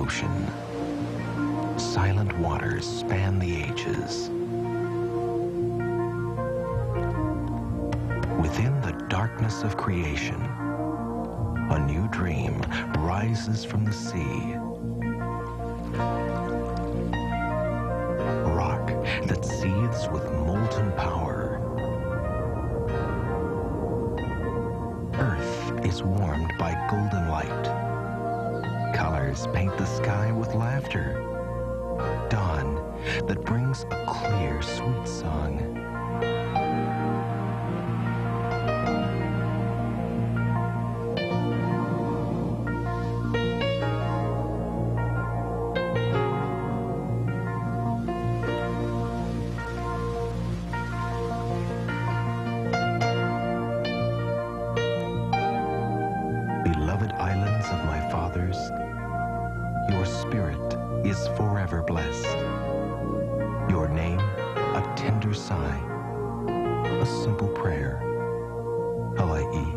ocean. Silent waters span the ages. Within the darkness of creation, a new dream rises from the sea. Rock that seethes with molten power. Earth is warmed by golden light. Colors paint the sky with laughter. Dawn that brings a clear, sweet song. Beloved islands of my fathers, your spirit is forever blessed. Your name, a tender sigh, a simple prayer, Hawaii.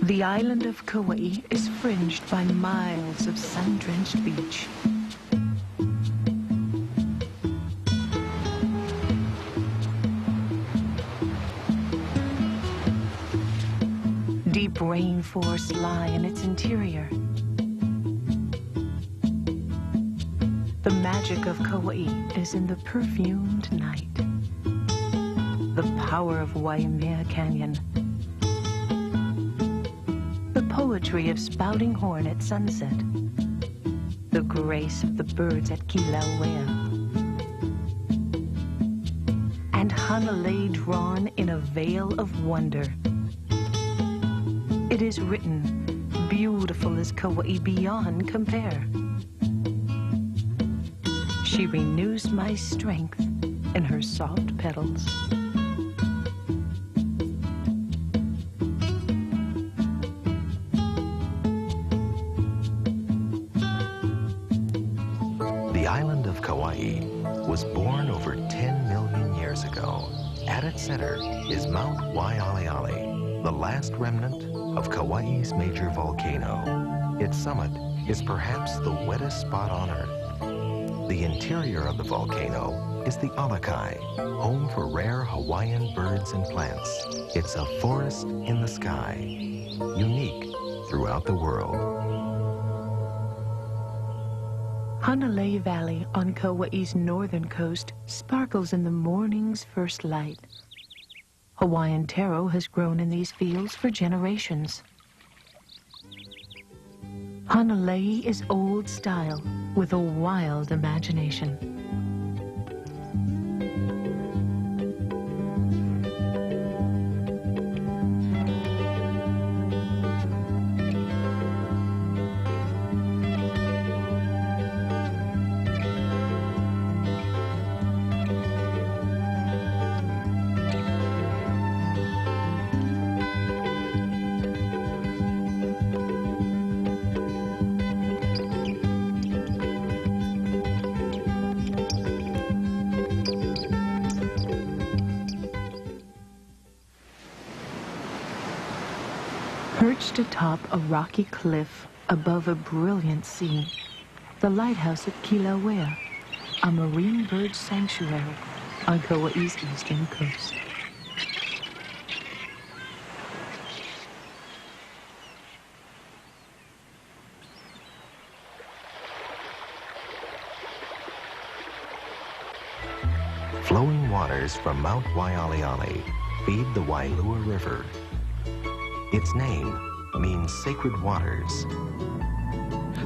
The island of Kauai is fringed by miles of sun-drenched beach. Deep rainforests lie in its interior. The magic of Kauai is in the perfumed night. The power of Waimea Canyon. The poetry of spouting horn at sunset. The grace of the birds at Kilauea. And Hanalei drawn in a veil of wonder. It is written, beautiful is Kauai beyond compare. She renews my strength in her soft petals. The island of Kauai was born over 10 million years ago. At its center is Mount Waialeale, the last remnant of Kauai's major volcano. Its summit is perhaps the wettest spot on Earth. The interior of the volcano is the Alakai, home for rare Hawaiian birds and plants. It's a forest in the sky, unique throughout the world. Hanalei Valley on Kauai's northern coast sparkles in the morning's first light. Hawaiian taro has grown in these fields for generations. Hanalei is old style with a wild imagination. Perched atop a rocky cliff above a brilliant sea, the lighthouse at Kilauea, a marine bird sanctuary on Kauai's eastern coast. Flowing waters from Mount Waialeale feed the Wailua River. Its name, means sacred waters.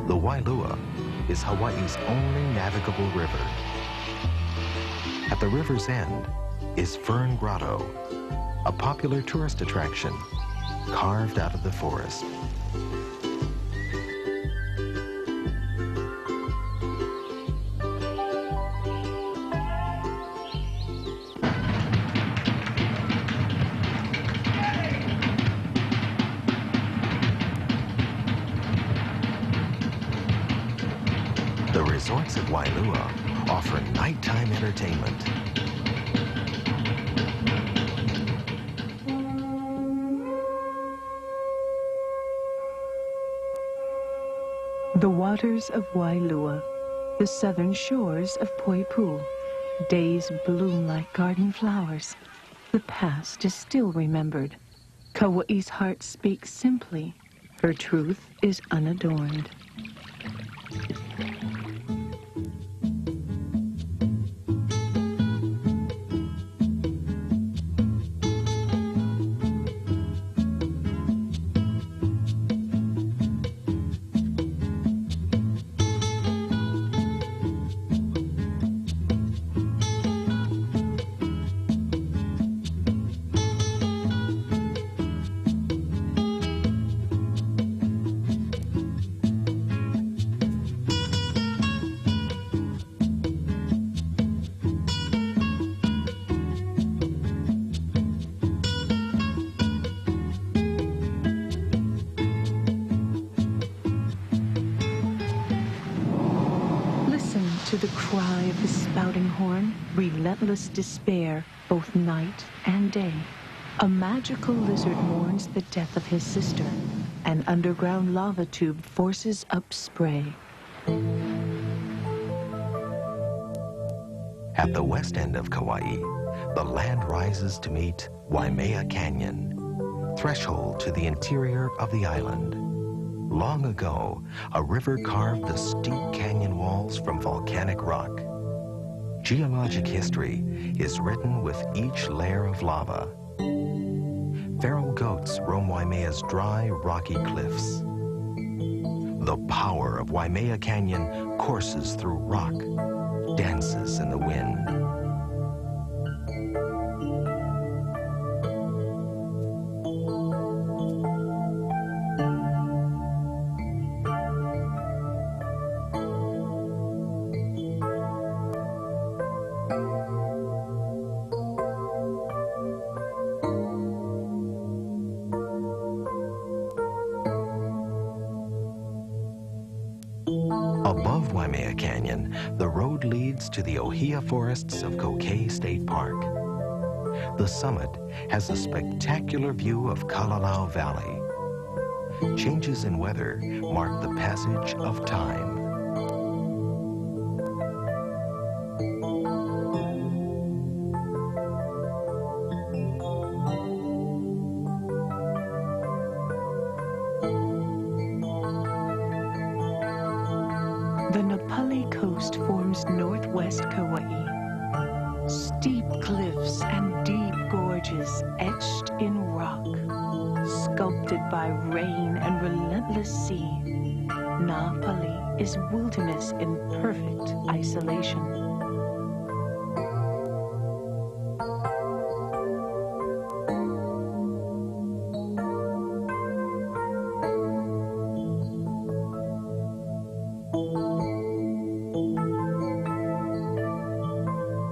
The Wailua is Hawaii's only navigable river. At the river's end is Fern Grotto, a popular tourist attraction carved out of the forest. The resorts at Wailua offer nighttime entertainment. The waters of Wailua, the southern shores of Poipu. Days bloom like garden flowers. The past is still remembered. Kauai's heart speaks simply. Her truth is unadorned. To the cry of the spouting horn, relentless despair, both night and day. A magical lizard mourns the death of his sister. An underground lava tube forces up spray. At the west end of Kauai, the land rises to meet Waimea Canyon, threshold to the interior of the island. Long ago, a river carved the steep canyon walls from volcanic rock. Geologic history is written with each layer of lava. Feral goats roam Waimea's dry, rocky cliffs. The power of Waimea Canyon courses through rock, dances in the wind. Above Waimea Canyon, the road leads to the ohia forests of Kokei State Park. The summit has a spectacular view of Kalalau Valley. Changes in weather mark the passage of time. The Napali coast forms northwest Kauai. Steep cliffs and deep gorges etched in rock, sculpted by rain and relentless sea. Napali is wilderness in perfect isolation.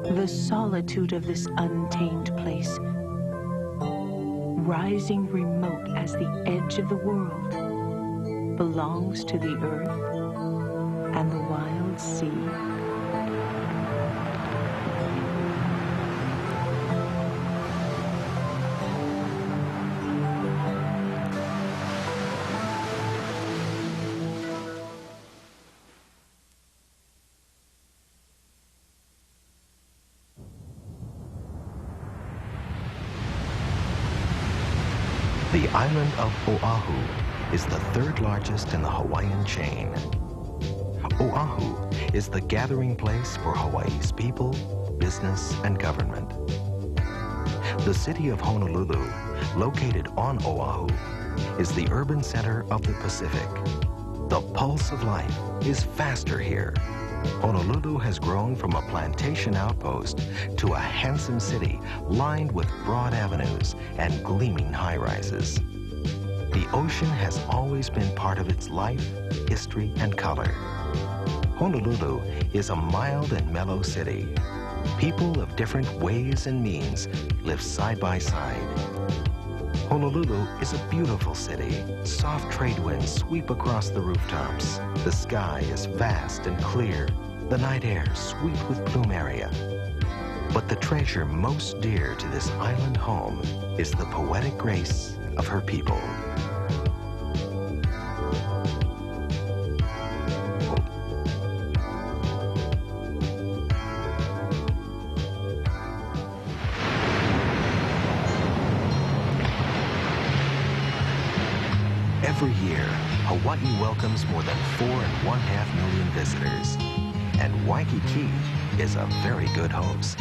The solitude of this untamed place, rising remote as the edge of the world, belongs to the earth and the wild sea. The island of Oahu is the third largest in the Hawaiian chain. Oahu is the gathering place for Hawaii's people, business, and government. The city of Honolulu, located on Oahu, is the urban center of the Pacific. The pulse of life is faster here. Honolulu has grown from a plantation outpost to a handsome city lined with broad avenues and gleaming high-rises. The ocean has always been part of its life, history, and color. Honolulu is a mild and mellow city. People of different ways and means live side by side. Honolulu is a beautiful city. Soft trade winds sweep across the rooftops. The sky is vast and clear. The night air sweet with plumeria. But the treasure most dear to this island home is the poetic grace of her people. Every year, Hawaii welcomes more than 4.5 million visitors, and Waikiki is a very good host.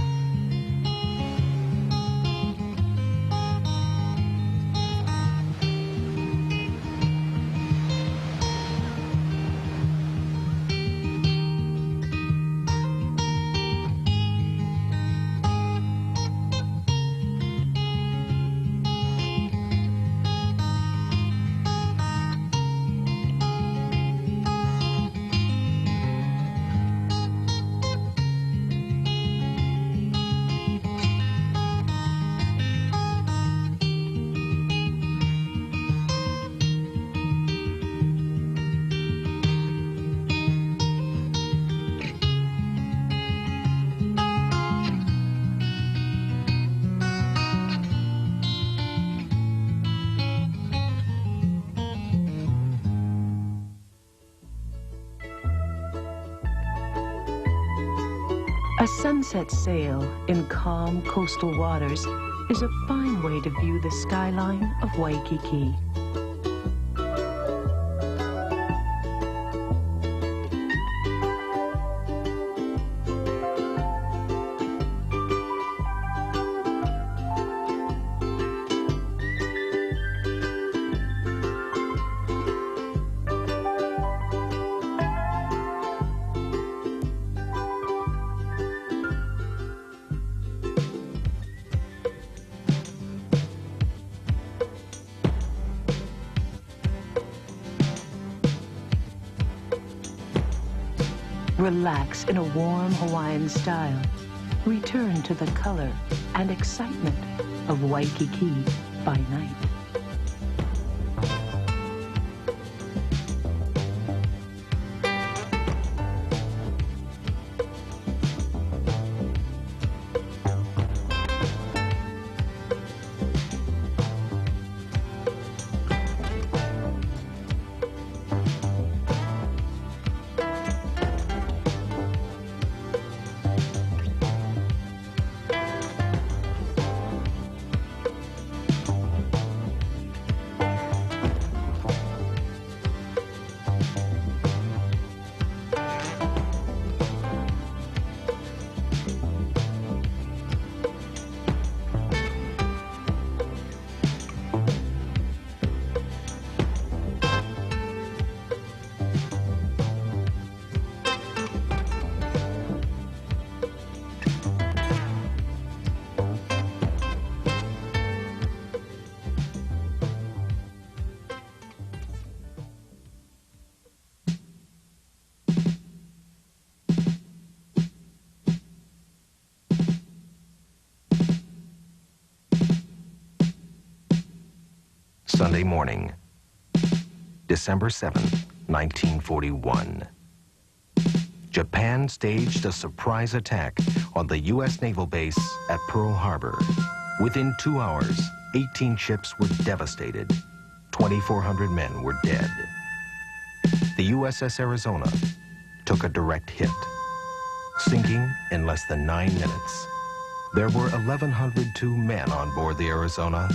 A sunset sail in calm coastal waters is a fine way to view the skyline of Waikiki. Relax in a warm Hawaiian style. Return to the color and excitement of Waikiki by night. Sunday morning, December 7th, 1941. Japan staged a surprise attack on the U.S. naval base at Pearl Harbor. Within 2 hours, 18 ships were devastated. 2,400 men were dead. The USS Arizona took a direct hit, sinking in less than 9 minutes. There were 1,102 men on board the Arizona.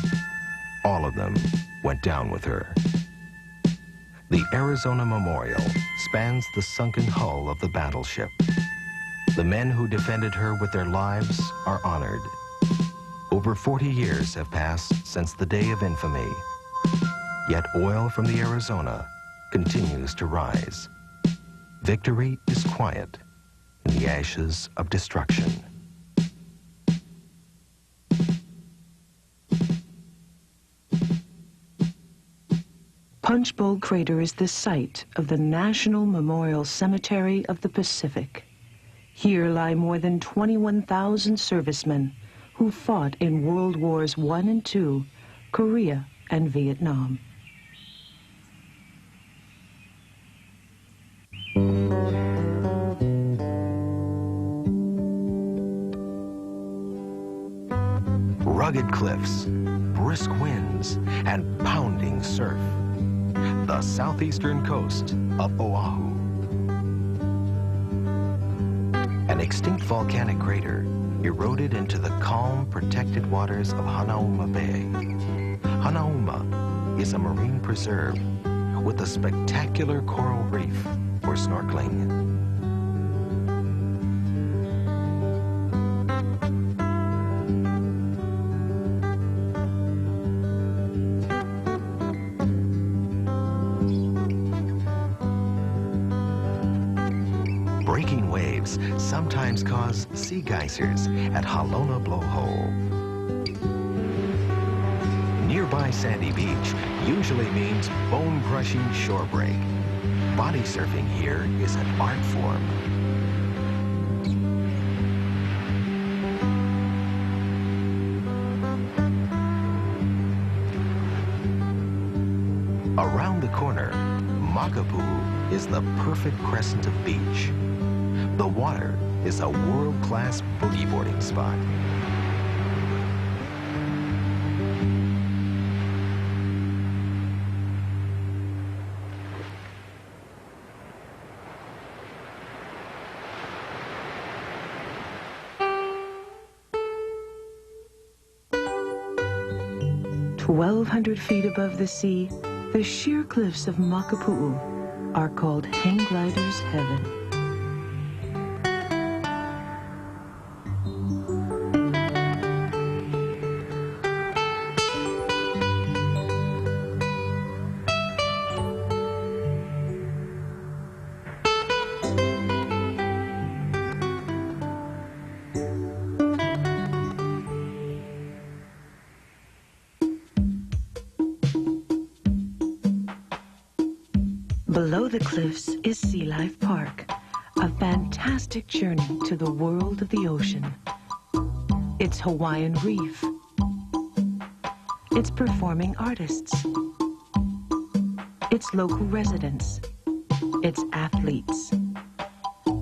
All of them went down with her. The Arizona Memorial spans the sunken hull of the battleship. The men who defended her with their lives are honored. Over 40 years have passed since the day of infamy. Yet oil from the Arizona continues to rise. Victory is quiet in the ashes of destruction. Punchbowl Crater is the site of the National Memorial Cemetery of the Pacific. Here lie more than 21,000 servicemen who fought in World Wars I and II, Korea, and Vietnam. Rugged cliffs, brisk winds, and pounding surf. The southeastern coast of Oahu. An extinct volcanic crater eroded into the calm, protected waters of Hanauma Bay. Hanauma is a marine preserve with a spectacular coral reef for snorkeling. Breaking waves sometimes cause sea geysers at Halona Blowhole. Nearby sandy beach usually means bone-crushing shore break. Body surfing here is an art form. Around the corner, Makapu'u is the perfect crescent of beach. The water is a world-class boogie boarding spot. "1,200 feet above the sea, the sheer cliffs of Makapu'u are called Hang Glider's Heaven. Below the cliffs is Sea Life Park, a fantastic journey to the world of the ocean. Its Hawaiian Reef, its performing artists, its local residents, its athletes,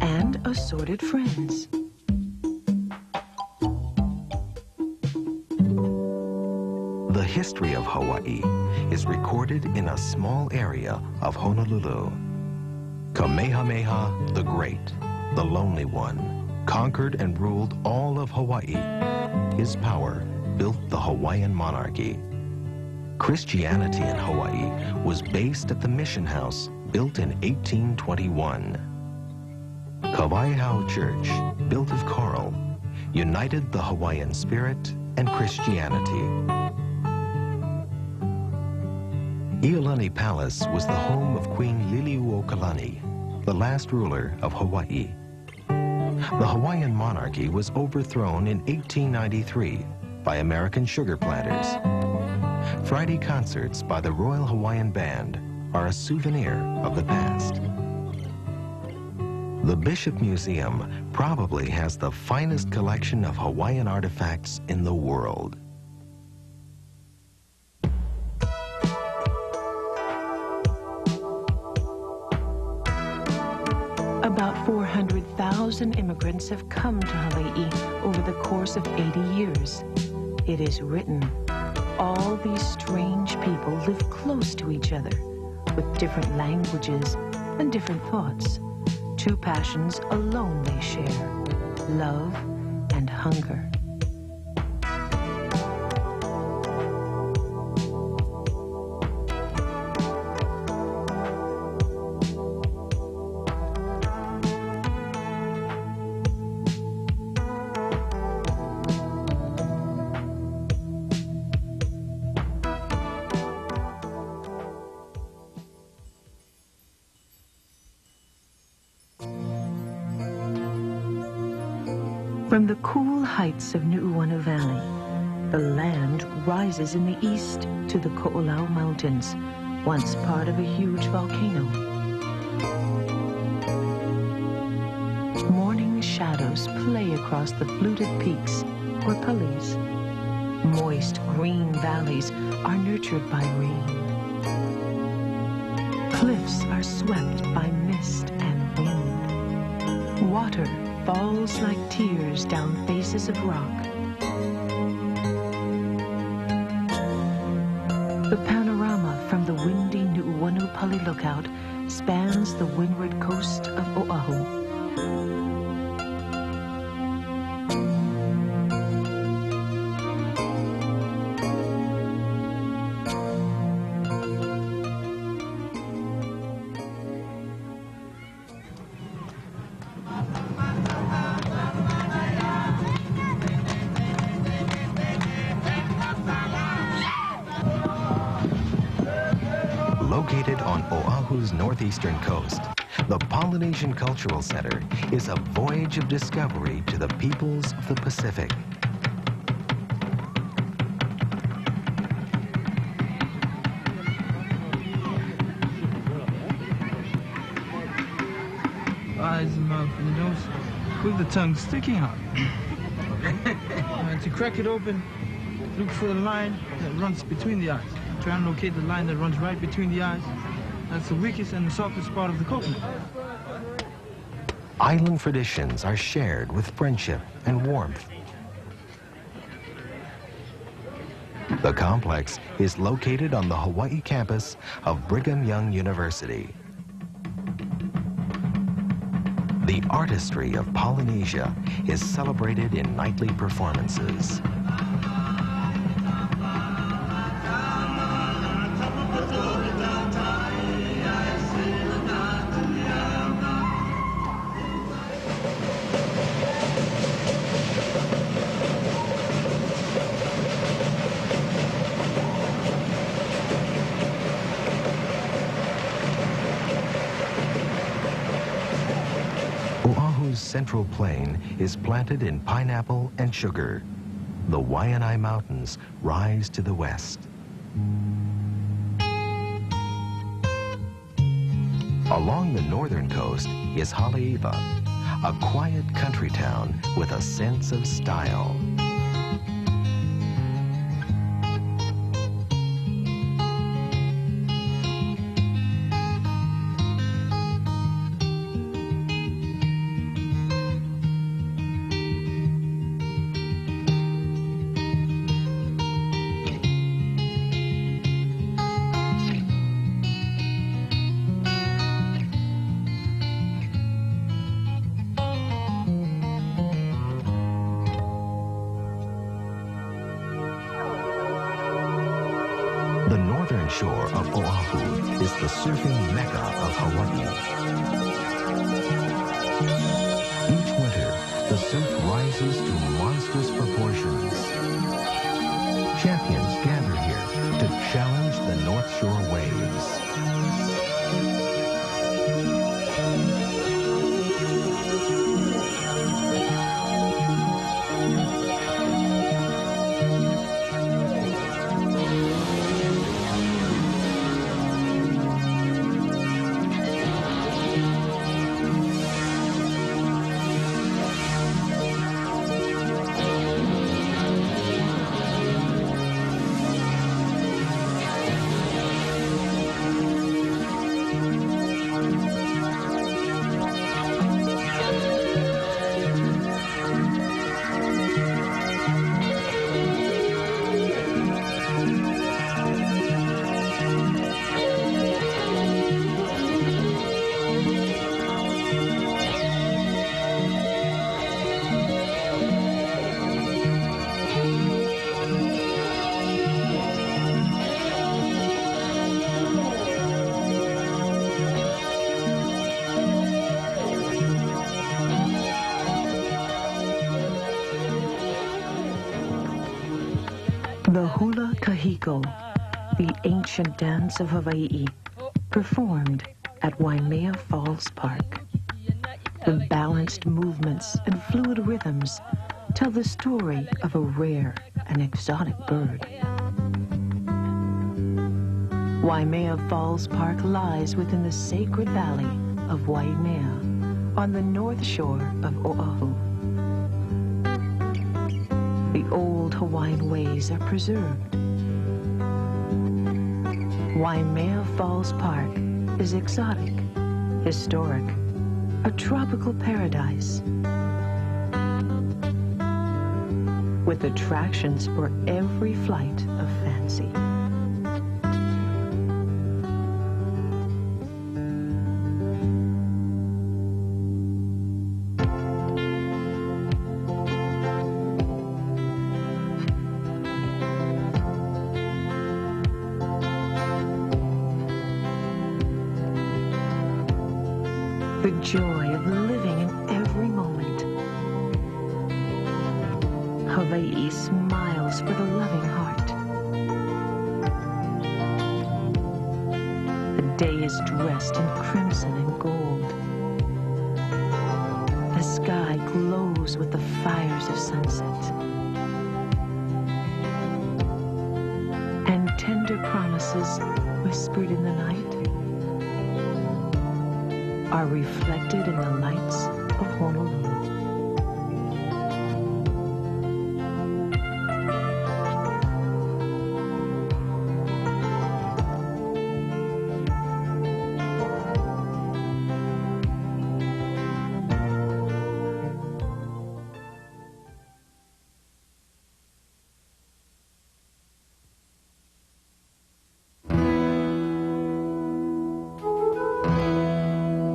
and assorted friends. The history of Hawaii is recorded in a small area of Honolulu. Kamehameha the Great, the Lonely One, conquered and ruled all of Hawaii. His power built the Hawaiian monarchy. Christianity in Hawaii was based at the mission house built in 1821. Kawaiahau Church, built of coral, united the Hawaiian spirit and Christianity. Iolani Palace was the home of Queen Liliuokalani, the last ruler of Hawaii. The Hawaiian monarchy was overthrown in 1893 by American sugar planters. Friday concerts by the Royal Hawaiian Band are a souvenir of the past. The Bishop Museum probably has the finest collection of Hawaiian artifacts in the world. About 400,000 immigrants have come to Hawaii over the course of 80 years. It is written, all these strange people live close to each other with different languages and different thoughts. Two passions alone they share, love and hunger. From the cool heights of Nu'uanu Valley, the land rises in the east to the Ko'olau Mountains, once part of a huge volcano. Morning shadows play across the fluted peaks, or pulleys. Moist green valleys are nurtured by rain. Cliffs are swept by mist and wind. Water falls like tears down faces of rock. The panorama from the windy Nu'uanu Pali lookout spans the windward coast of Oahu. Located on Oahu's northeastern coast, the Polynesian Cultural Center is a voyage of discovery to the peoples of the Pacific. Eyes, mouth, and nose with the tongue sticking out. And to crack it open, look for the line that runs between the eyes. Try and locate the line that runs right between the eyes. That's the weakest and the softest part of the coconut. Island traditions are shared with friendship and warmth. The complex is located on the Hawaii campus of Brigham Young University. The artistry of Polynesia is celebrated in nightly performances. Oahu's central plain is planted in pineapple and sugar. The Waianae Mountains rise to the west. Along the northern coast is Haleiwa, a quiet country town with a sense of style. The northern shore of Oahu is the surfing mecca of Hawaii. Each winter, the surf rises to monstrous proportions. Champions gather here to challenge the North Shore waves. The hula kahiko, the ancient dance of Hawaii, performed at Waimea Falls Park. The balanced movements and fluid rhythms tell the story of a rare and exotic bird. Waimea Falls Park lies within the sacred valley of Waimea on the north shore of Oahu. The old Hawaiian ways are preserved. Waimea Falls Park is exotic, historic, a tropical paradise with attractions for every flight of fancy. The joy of living in every moment. Hawaii smiles for the loving heart. The day is dressed in crimson and gold. The sky glows with the fires of sunset. And tender promises whispered in the night are reflected in the lights of Honolulu.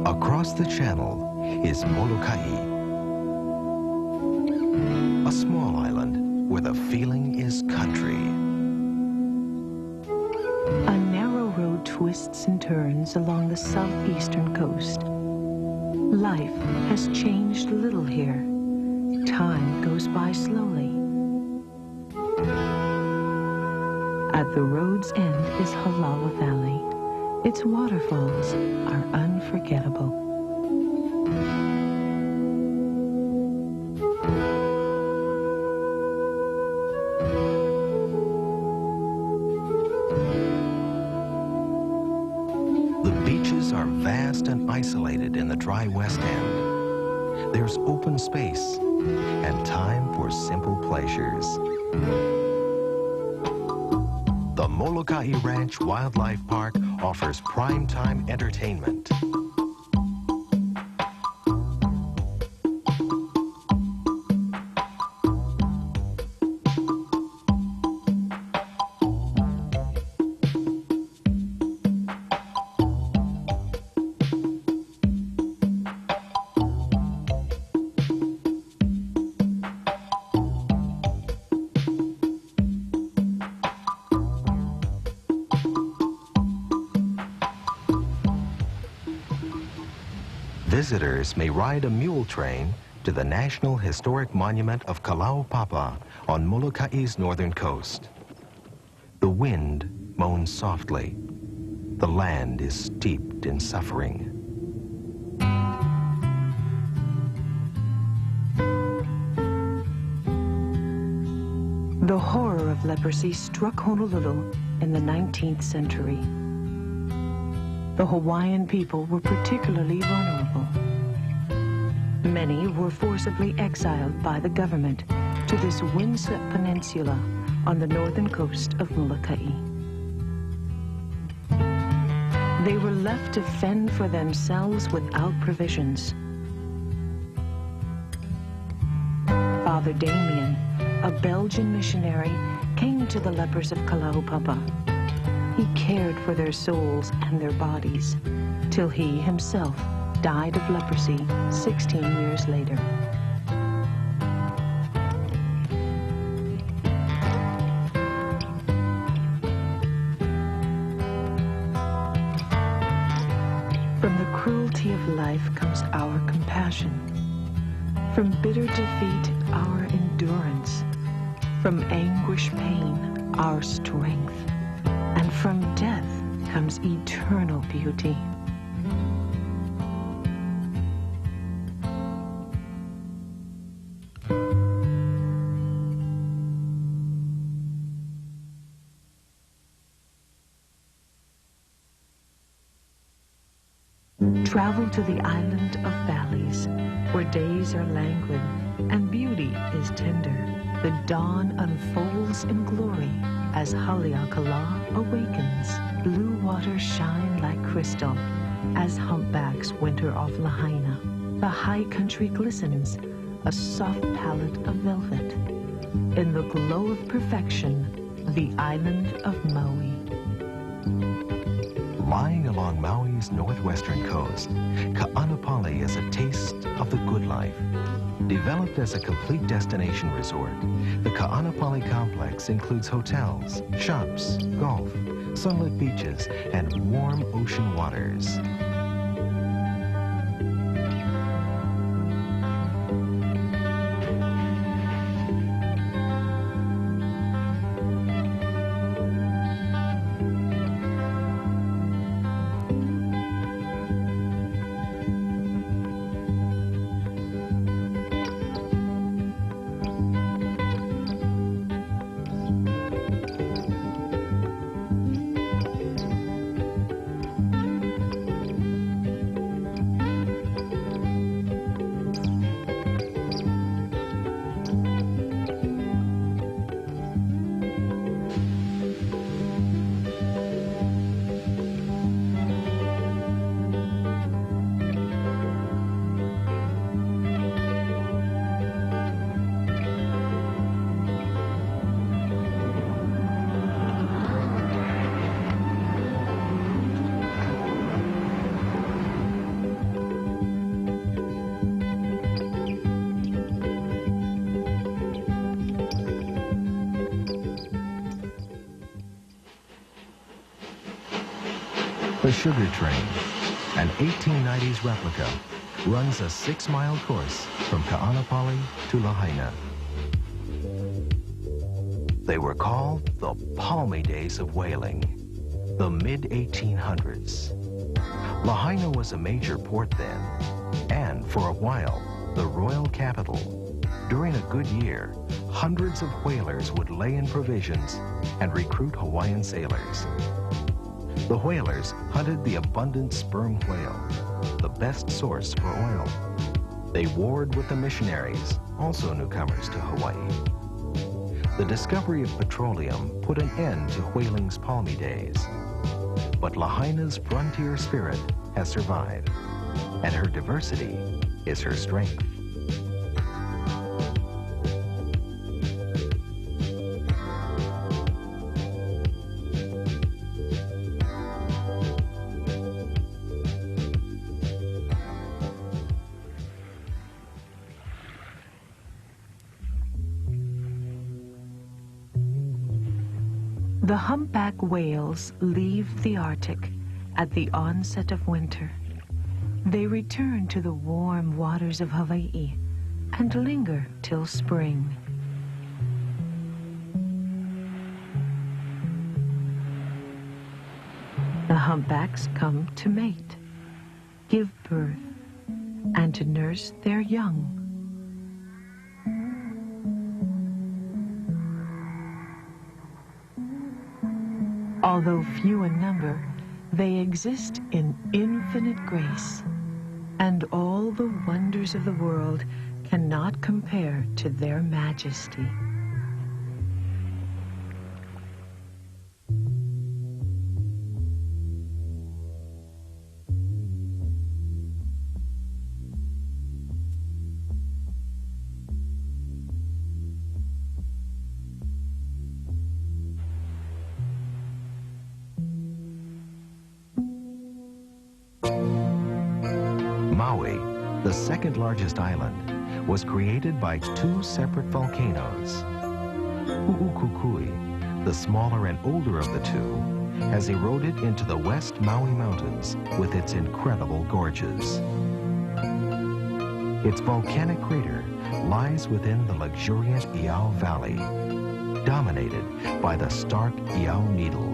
Across the channel is Molokai, a small island where the feeling is country. A narrow road twists and turns along the southeastern coast. Life has changed little here. Time goes by slowly. At the road's end is Halawa Valley. Its waterfalls are unforgettable. The beaches are vast and isolated in the dry west end. There's open space and time for simple pleasures. The Molokai Ranch Wildlife Park offers prime-time entertainment. Visitors may ride a mule train to the National Historic Monument of Kalaupapa on Molokai's northern coast. The wind moans softly. The land is steeped in suffering. The horror of leprosy struck Honolulu in the 19th century. The Hawaiian people were particularly vulnerable. Many were forcibly exiled by the government to this windswept peninsula on the northern coast of Molokai. They were left to fend for themselves without provisions. Father Damien, a Belgian missionary, came to the lepers of Kalaupapa. He cared for their souls and their bodies, till he himself died of leprosy 16 years later. From the cruelty of life comes our compassion. From bitter defeat, our endurance. From anguish, pain, our strength. And from death comes eternal beauty. Travel to the island of valleys, where days are languid and beauty is tender. The dawn unfolds in glory as Haleakala awakens. Blue waters shine like crystal as humpbacks winter off Lahaina. The high country glistens, a soft palette of velvet. In the glow of perfection, the island of Maui. Lying along Maui's northwestern coast, Ka'anapali is a taste of the good life. Developed as a complete destination resort, the Ka'anapali complex includes hotels, shops, golf, sunlit beaches, and warm ocean waters. The Sugar Train, an 1890s replica, runs a 6-mile course from Ka'anapali to Lahaina. They were called the palmy days of whaling, the mid-1800s. Lahaina was a major port then, and for a while, the royal capital. During a good year, hundreds of whalers would lay in provisions and recruit Hawaiian sailors. The whalers hunted the abundant sperm whale, the best source for oil. They warred with the missionaries, also newcomers to Hawaii. The discovery of petroleum put an end to whaling's palmy days. But Lahaina's frontier spirit has survived, and her diversity is her strength. The humpback whales leave the Arctic at the onset of winter. They return to the warm waters of Hawaii and linger till spring. The humpbacks come to mate, give birth, and to nurse their young. Although few in number, they exist in infinite grace, and all the wonders of the world cannot compare to their majesty. Maui, the second largest island, was created by 2 separate volcanoes. Hu'ukukui, the smaller and older of the two, has eroded into the West Maui Mountains with its incredible gorges. Its volcanic crater lies within the luxuriant Iao Valley, dominated by the stark Iao Needle.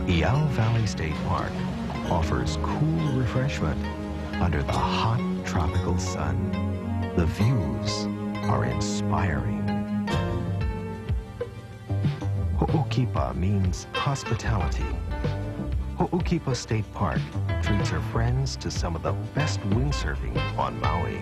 Iao Valley State Park offers cool refreshment under the hot tropical sun. The views are inspiring. Ho'okipa means hospitality. Ho'okipa State Park treats her friends to some of the best windsurfing on Maui.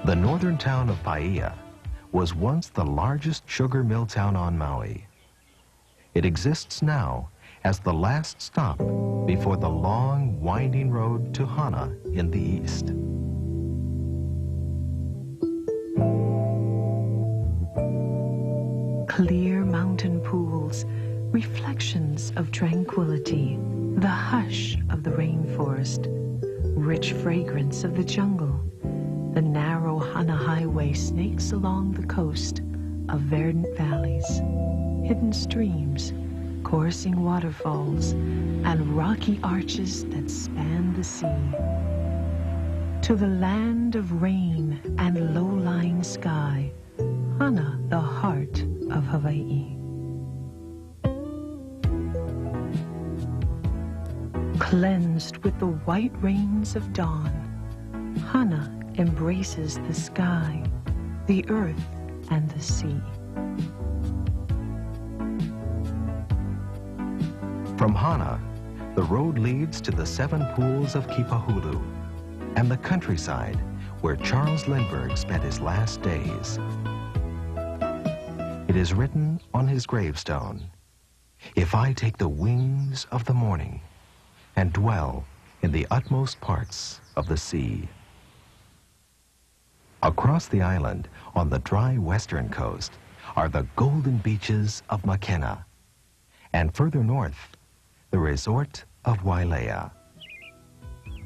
The northern town of Paia was once the largest sugar mill town on Maui. It exists now as the last stop before the long, winding road to Hana in the east. Clear mountain pools, reflections of tranquility, the hush of the rainforest, rich fragrance of the jungle. The narrow Hana Highway snakes along the coast of verdant valleys, hidden streams, coursing waterfalls, and rocky arches that span the sea. To the land of rain and low-lying sky, Hana, the heart of Hawaii. Cleansed with the white rains of dawn, Hana embraces the sky, the earth, and the sea. From Hana, the road leads to the 7 pools of Kipahulu and the countryside where Charles Lindbergh spent his last days. It is written on his gravestone, "If I take the wings of the morning and dwell in the utmost parts of the sea." Across the island, on the dry western coast, are the golden beaches of Makena, and further north, the resort of Wailea.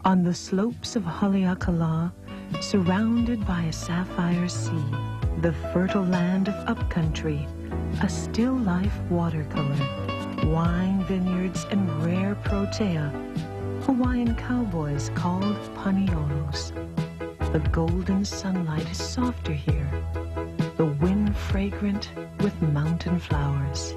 On the slopes of Haleakala, surrounded by a sapphire sea, the fertile land of upcountry, a still life watercolor, wine vineyards and rare protea, Hawaiian cowboys called paniolos. The golden sunlight is softer here, the wind fragrant with mountain flowers.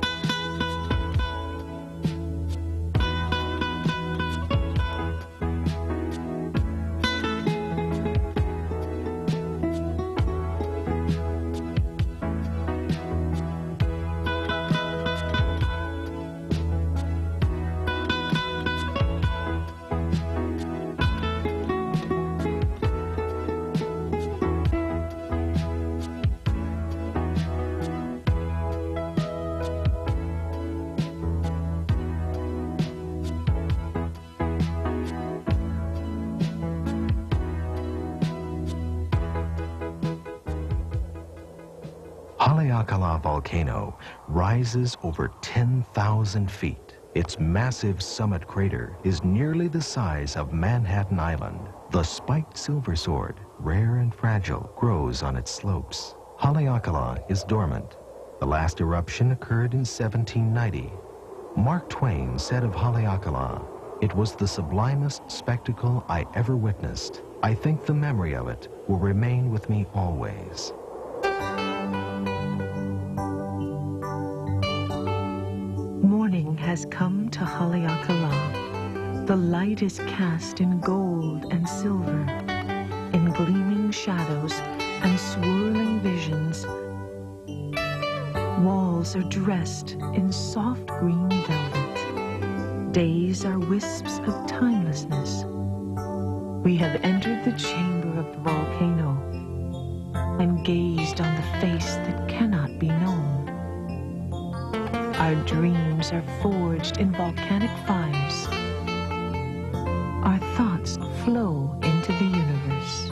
Haleakala volcano rises over 10,000 feet. Its massive summit crater is nearly the size of Manhattan Island. The spiked silver sword, rare and fragile, grows on its slopes. Haleakala is dormant. The last eruption occurred in 1790. Mark Twain said of Haleakala, "It was the sublimest spectacle I ever witnessed. I think the memory of it will remain with me always." Morning has come to Haleakala. The light is cast in gold and silver, in gleaming shadows and swirling visions. Walls are dressed in soft green velvet. Days are wisps of timelessness. We have entered the chamber of the volcano and gazed on the face that cannot be known. Our dreams are forged in volcanic fires. Our thoughts flow into the universe.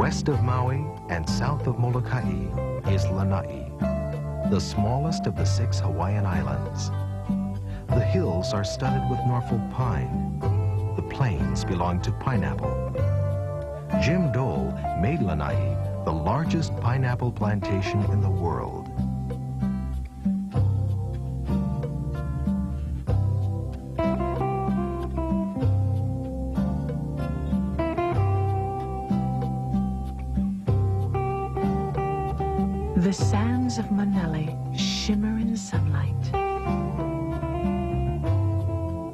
West of Maui and south of Molokai is Lanai, the smallest of the 6 Hawaiian Islands. The hills are studded with Norfolk pine. The plains belong to pineapple. Jim Dole made Lanai the largest pineapple plantation in the world. The sands of Manele shimmer in sunlight.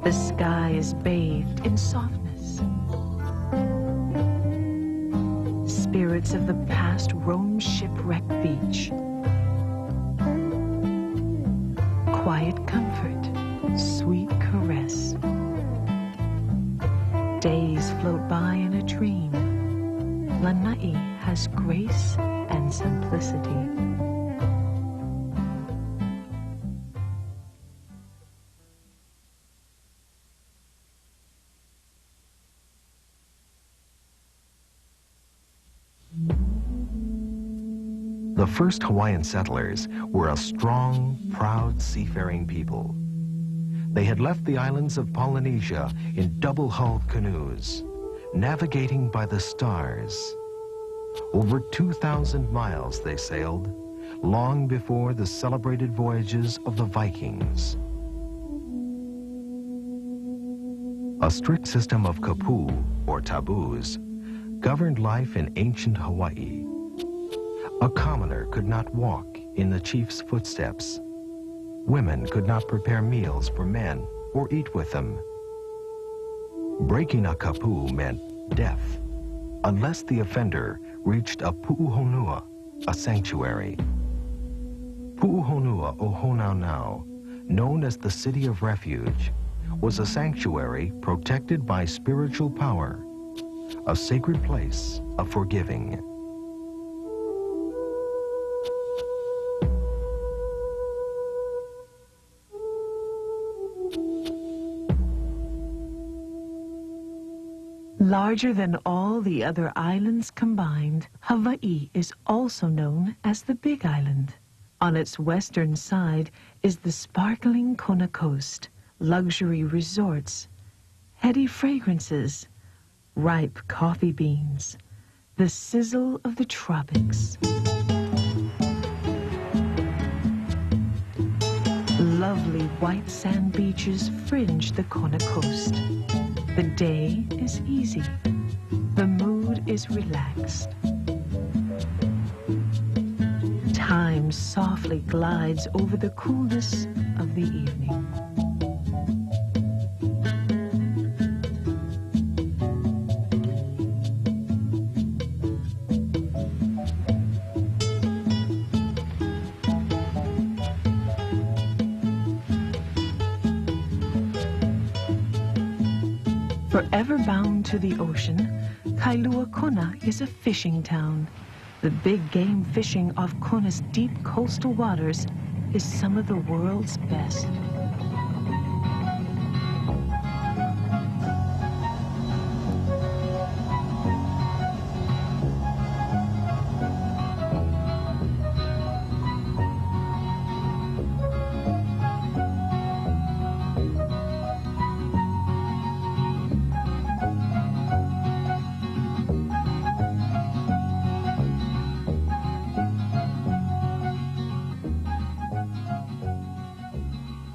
The sky is bathed in softness. Spirits of the past roam shipwrecked beach. Quiet comfort, sweet caress. Days float by in a dream. Lanai has grace and simplicity. The first Hawaiian settlers were a strong, proud seafaring people. They had left the islands of Polynesia in double-hulled canoes, navigating by the stars. Over 2,000 miles they sailed, long before the celebrated voyages of the Vikings. A strict system of kapu, or taboos, governed life in ancient Hawaii. A commoner could not walk in the chief's footsteps. Women could not prepare meals for men or eat with them. Breaking a kapu meant death, unless the offender reached a pu'uhonua, a sanctuary. Pu'uhonua o Honaunau, known as the City of Refuge, was a sanctuary protected by spiritual power, a sacred place of forgiving. Larger than all the other islands combined, Hawaii is also known as the Big Island. On its western side is the sparkling Kona Coast, luxury resorts, heady fragrances, ripe coffee beans, the sizzle of the tropics. Lovely white sand beaches fringe the Kona Coast. The day is easy. The mood is relaxed. Time softly glides over the coolness of the evening. Forever bound to the ocean, Kailua Kona is a fishing town. The big game fishing off Kona's deep coastal waters is some of the world's best.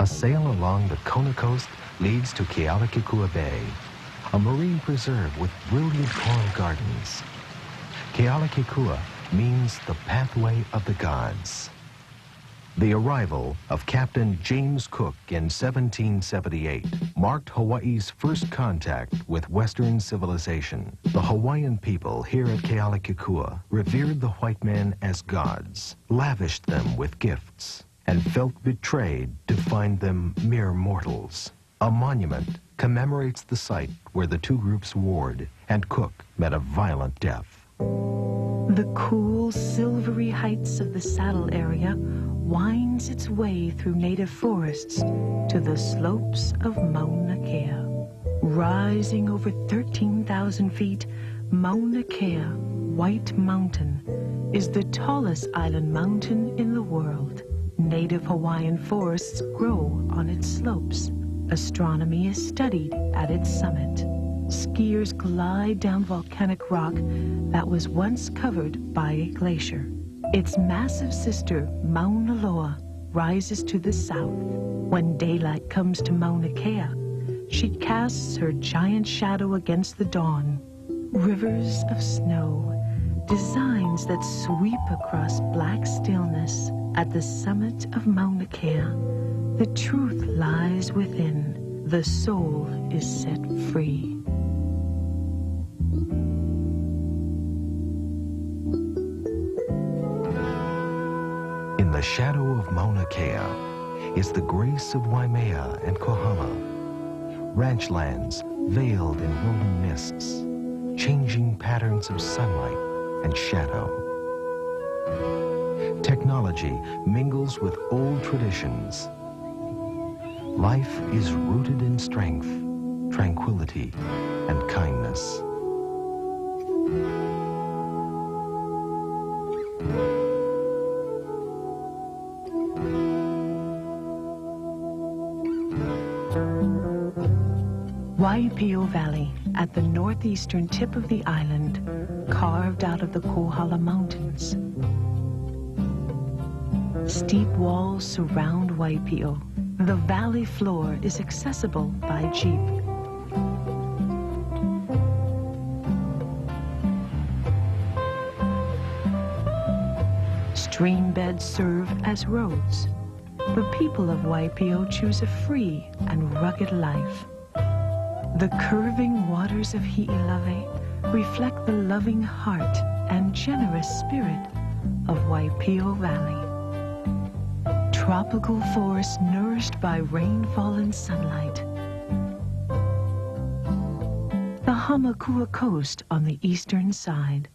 A sail along the Kona coast leads to Kealakekua Bay, a marine preserve with brilliant coral gardens. Kealakekua means the pathway of the gods. The arrival of Captain James Cook in 1778 marked Hawaii's first contact with Western civilization. The Hawaiian people here at Kealakekua revered the white men as gods, lavished them with gifts, and felt betrayed to find them mere mortals. A monument commemorates the site where the two groups warred, and Cook met a violent death. The cool, silvery heights of the Saddle area winds its way through native forests to the slopes of Mauna Kea. Rising over 13,000 feet, Mauna Kea White Mountain is the tallest island mountain in the world. Native Hawaiian forests grow on its slopes. Astronomy is studied at its summit. Skiers glide down volcanic rock that was once covered by a glacier. Its massive sister, Mauna Loa, rises to the south. When daylight comes to Mauna Kea, she casts her giant shadow against the dawn. Rivers of snow, designs that sweep across black stillness. At the summit of Mauna Kea, the truth lies within. The soul is set free. In the shadow of Mauna Kea is the grace of Waimea and Kohama, ranch lands veiled in rolling mists, changing patterns of sunlight and shadow. Technology mingles with old traditions. Life is rooted in strength, tranquility, and kindness. Waipio Valley, at the northeastern tip of the island, carved out of the Kohala Mountains. Steep walls surround Waipio. The valley floor is accessible by jeep. Stream beds serve as roads. The people of Waipio choose a free and rugged life. The curving waters of Hi'ilave reflect the loving heart and generous spirit of Waipio Valley. Tropical forests nourished by rainfall and sunlight. The Hamakua Coast on the eastern side,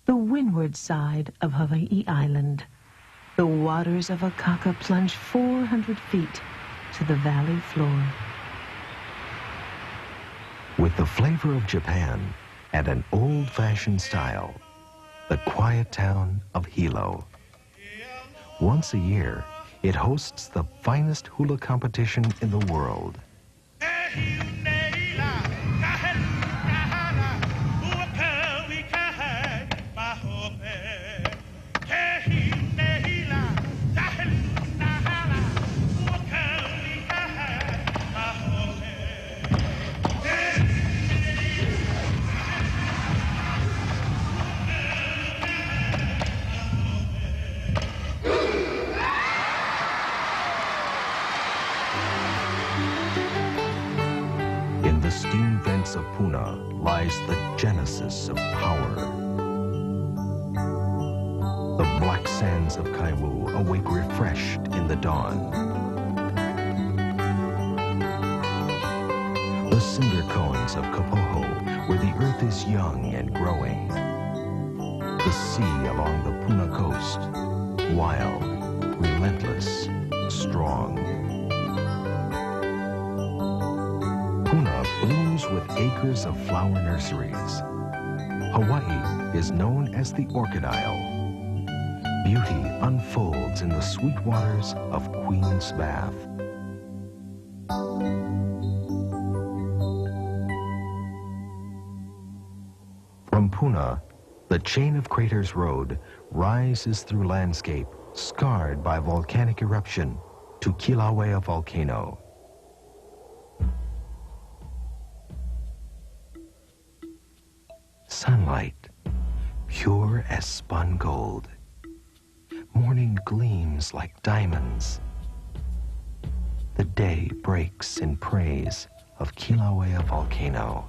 the windward side of Hawaii Island. The waters of Akaka plunge 400 feet to the valley floor. With the flavor of Japan and an old-fashioned style, the quiet town of Hilo. Once a year, it hosts the finest hula competition in the world. The steam vents of Puna lies the genesis of power. The black sands of Kaiwu awake refreshed in the dawn. The cinder cones of Kapoho, where the earth is young and growing. The sea along the Puna coast, wild, relentless, strong. Puna blooms with acres of flower nurseries. Hawaii is known as the Orchid Isle. Beauty unfolds in the sweet waters of Queen's Bath. From Puna, the chain of craters road rises through landscape scarred by volcanic eruption to Kilauea volcano. Sunlight, pure as spun gold. Morning gleams like diamonds. The day breaks in praise of Kilauea volcano.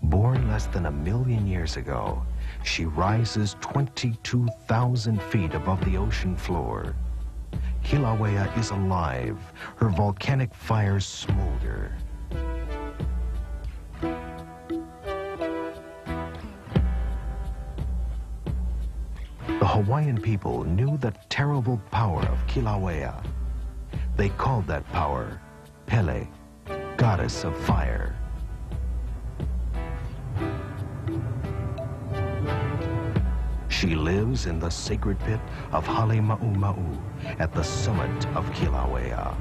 Born less than 1 million years ago, she rises 22,000 feet above the ocean floor. Kilauea is alive. Her volcanic fires smolder. The Hawaiian people knew the terrible power of Kilauea. They called that power Pele, goddess of fire. She lives in the sacred pit of Halemaumau at the summit of Kilauea.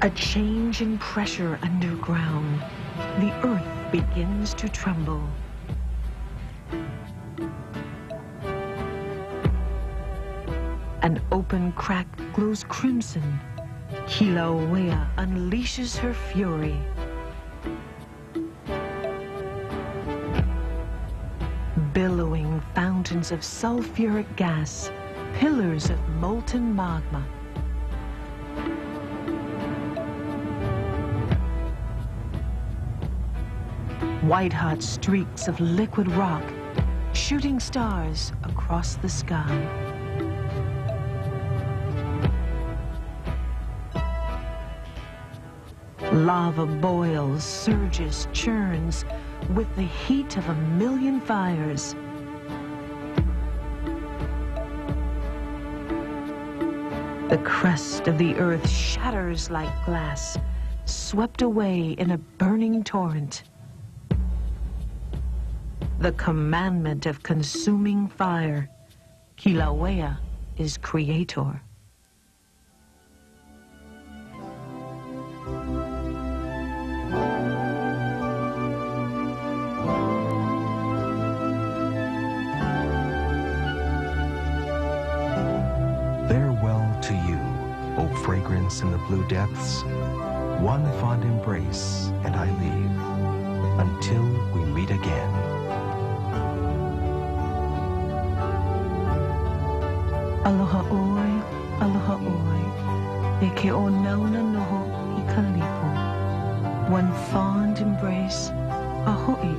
A change in pressure underground. The earth begins to tremble. An open crack glows crimson. Kilauea unleashes her fury. Billowing fountains of sulfuric gas, pillars of molten magma. White-hot streaks of liquid rock, shooting stars across the sky. Lava boils, surges, churns, with the heat of 1,000,000 fires. The crust of the earth shatters like glass, swept away in a burning torrent. The commandment of consuming fire. Kilauea is creator. Farewell to you, O fragrance in the blue depths. One fond embrace, and I leave, until we meet again. Aloha oi, aloha oi. E ke o nauna noho I ka lipo. One fond embrace, a ho'i